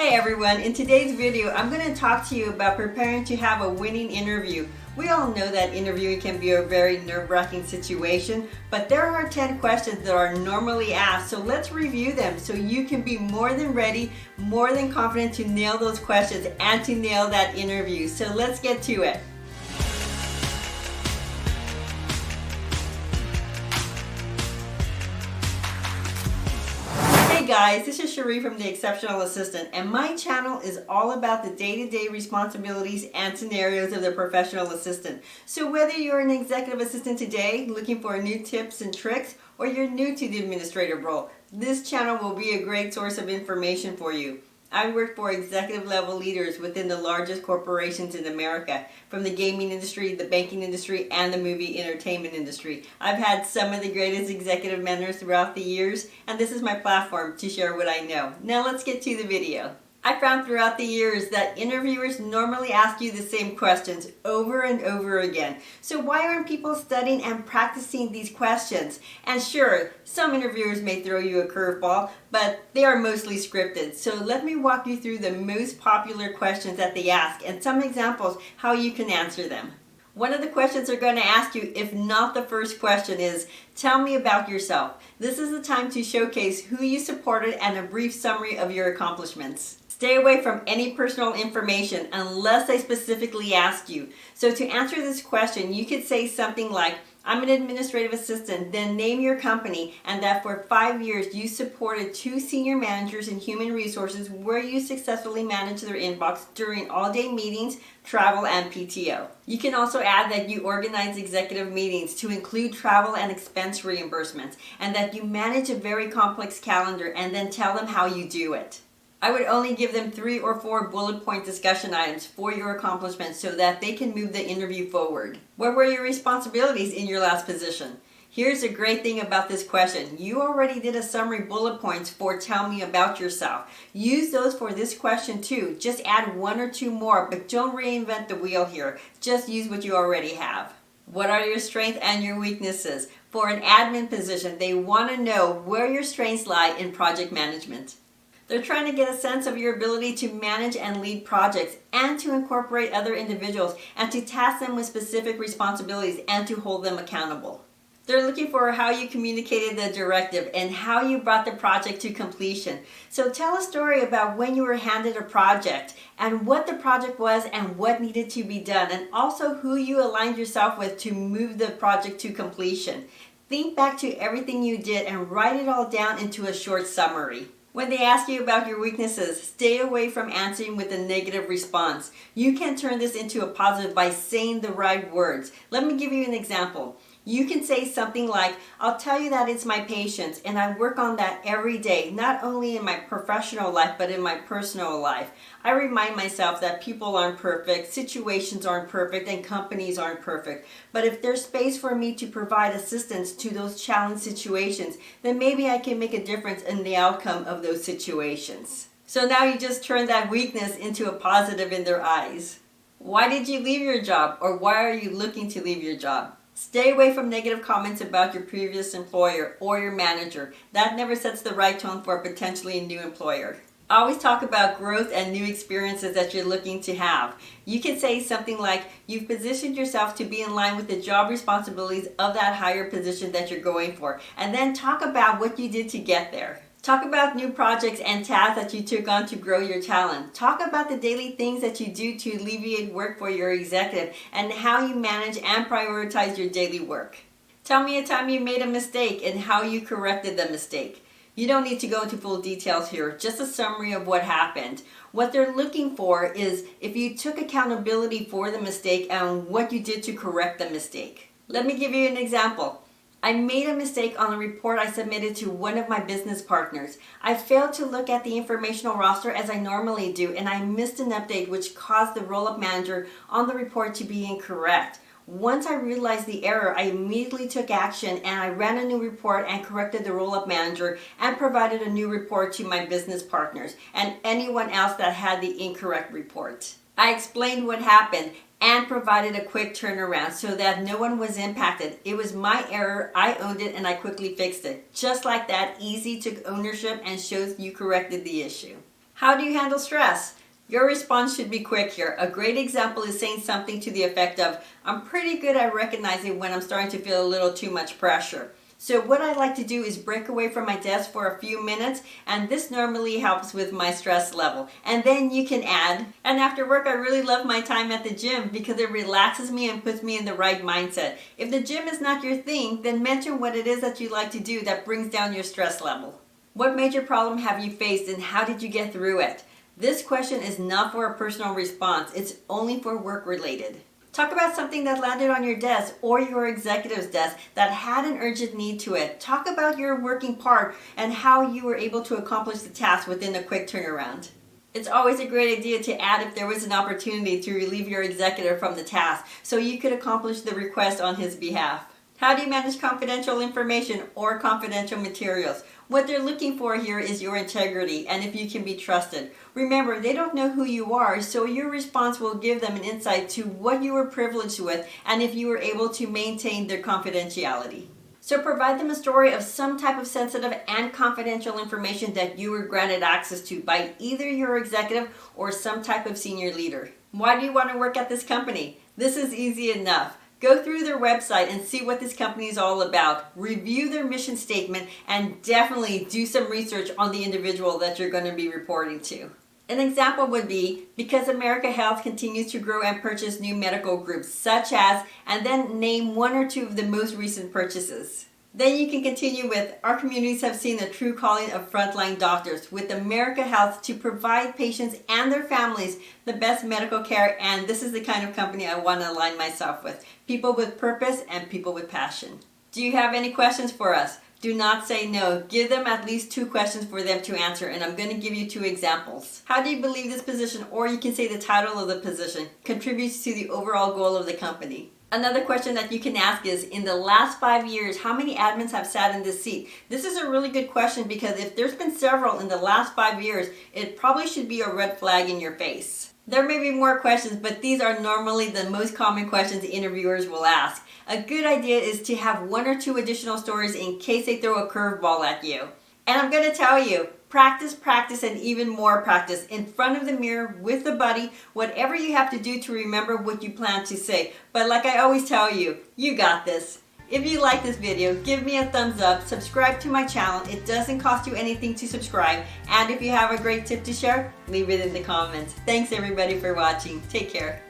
Hey everyone, in today's video I'm going to talk to you about preparing to have a winning interview. We all know that interviewing can be a very nerve-wracking situation, but there are 10 questions that are normally asked, so let's review them so you can be more than ready, more than confident to nail those questions and to nail that interview. So let's get to it. Hey guys, this is Cherie from The Exceptional Assistant, and my channel is all about the day-to-day responsibilities and scenarios of the professional assistant. So whether you're an executive assistant today looking for new tips and tricks, or you're new to the administrative role, this channel will be a great source of information for you. I work for executive level leaders within the largest corporations in America, from the gaming industry, the banking industry, and the movie entertainment industry. I've had some of the greatest executive mentors throughout the years, and this is my platform to share what I know. Now let's get to the video. I found throughout the years that interviewers normally ask you the same questions over and over again. So why aren't people studying and practicing these questions? And sure, some interviewers may throw you a curveball, but they are mostly scripted. So let me walk you through the most popular questions that they ask and some examples how you can answer them. One of the questions they're going to ask you, if not the first question, is tell me about yourself. This is the time to showcase who you supported and a brief summary of your accomplishments. Stay away from any personal information unless they specifically ask you. So to answer this question, you could say something like, I'm an administrative assistant, then name your company, and that for 5 years you supported 2 senior managers in human resources where you successfully managed their inbox during all-day meetings, travel, and PTO. You can also add that you organize executive meetings to include travel and expense reimbursements, and that you manage a very complex calendar, and then tell them how you do it. I would only give them 3 or 4 bullet point discussion items for your accomplishments so that they can move the interview forward. What were your responsibilities in your last position? Here's the great thing about this question. You already did a summary bullet points for tell me about yourself. Use those for this question too. Just add 1 or 2 more, but don't reinvent the wheel here. Just use what you already have. What are your strengths and your weaknesses? For an admin position, they want to know where your strengths lie in project management. They're trying to get a sense of your ability to manage and lead projects and to incorporate other individuals and to task them with specific responsibilities and to hold them accountable. They're looking for how you communicated the directive and how you brought the project to completion. So tell a story about when you were handed a project and what the project was and what needed to be done, and also who you aligned yourself with to move the project to completion. Think back to everything you did and write it all down into a short summary. When they ask you about your weaknesses, stay away from answering with a negative response. You can turn this into a positive by saying the right words. Let me give you an example. You can say something like, I'll tell you that it's my patience, and I work on that every day, not only in my professional life, but in my personal life. I remind myself that people aren't perfect, situations aren't perfect, and companies aren't perfect. But if there's space for me to provide assistance to those challenge situations, then maybe I can make a difference in the outcome of those situations. So now you just turn that weakness into a positive in their eyes. Why did you leave your job, or why are you looking to leave your job? Stay away from negative comments about your previous employer or your manager. That never sets the right tone for a potentially new employer. Always talk about growth and new experiences that you're looking to have. You can say something like, you've positioned yourself to be in line with the job responsibilities of that higher position that you're going for, and then talk about what you did to get there. Talk about new projects and tasks that you took on to grow your talent. Talk about the daily things that you do to alleviate work for your executive and how you manage and prioritize your daily work. Tell me a time you made a mistake and how you corrected the mistake. You don't need to go into full details here, just a summary of what happened. What they're looking for is if you took accountability for the mistake and what you did to correct the mistake. Let me give you an example. I made a mistake on a report I submitted to one of my business partners. I failed to look at the informational roster as I normally do, and I missed an update which caused the roll-up manager on the report to be incorrect. Once I realized the error, I immediately took action and I ran a new report and corrected the roll-up manager and provided a new report to my business partners and anyone else that had the incorrect report. I explained what happened and provided a quick turnaround so that no one was impacted. It was my error, I owned it, and I quickly fixed it. Just like that, easy, took ownership and shows you corrected the issue. How do you handle stress? Your response should be quick here. A great example is saying something to the effect of, I'm pretty good at recognizing when I'm starting to feel a little too much pressure. So what I like to do is break away from my desk for a few minutes, and this normally helps with my stress level. And then you can add, and after work I really love my time at the gym because it relaxes me and puts me in the right mindset. If the gym is not your thing, then mention what it is that you like to do that brings down your stress level. What major problem have you faced and how did you get through it? This question is not for a personal response, it's only for work related. Talk about something that landed on your desk or your executive's desk that had an urgent need to it. Talk about your working part and how you were able to accomplish the task within a quick turnaround. It's always a great idea to add if there was an opportunity to relieve your executive from the task so you could accomplish the request on his behalf. How do you manage confidential information or confidential materials? What they're looking for here is your integrity and if you can be trusted. Remember, they don't know who you are, so your response will give them an insight to what you were privileged with and if you were able to maintain their confidentiality. So provide them a story of some type of sensitive and confidential information that you were granted access to by either your executive or some type of senior leader. Why do you want to work at this company? This is easy enough. Go through their website and see what this company is all about. Review their mission statement and definitely do some research on the individual that you're going to be reporting to. An example would be, because America Health continues to grow and purchase new medical groups such as, and then name one or two of the most recent purchases. Then you can continue with, our communities have seen the true calling of frontline doctors with America Health to provide patients and their families the best medical care, and this is the kind of company I want to align myself with. People with purpose and people with passion. Do you have any questions for us? Do not say no. Give them at least 2 questions for them to answer, and I'm going to give you 2 examples. How do you believe this position, or you can say the title of the position, contributes to the overall goal of the company? Another question that you can ask is, in the last 5 years, how many admins have sat in this seat? This is a really good question because if there's been several in the last 5 years, it probably should be a red flag in your face. There may be more questions, but these are normally the most common questions interviewers will ask. A good idea is to have 1 or 2 additional stories in case they throw a curveball at you. And I'm going to tell you, practice, practice, and even more practice in front of the mirror with a buddy, whatever you have to do to remember what you plan to say. But like I always tell you, you got this. If you like this video, give me a thumbs up, subscribe to my channel. It doesn't cost you anything to subscribe. And if you have a great tip to share, leave it in the comments. Thanks everybody for watching. Take care.